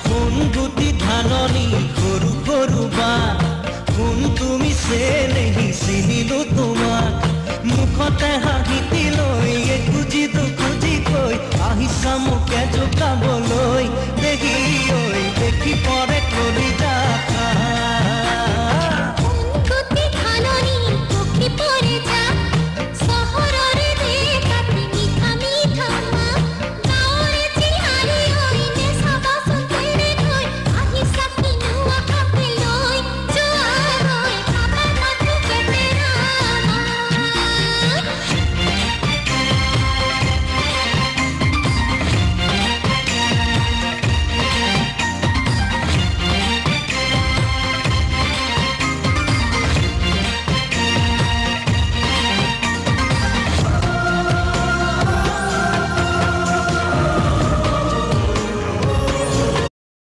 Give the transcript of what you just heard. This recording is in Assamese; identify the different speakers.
Speaker 1: কোন গুটি ধাননি সৰু সৰু বাট কোন তুমি চেনেহি চিনিলো তোমাক মুখতে হাঁহিতি লৈ খুজি দুখুজি কৈ আহিছা মোকে জোকাবলৈ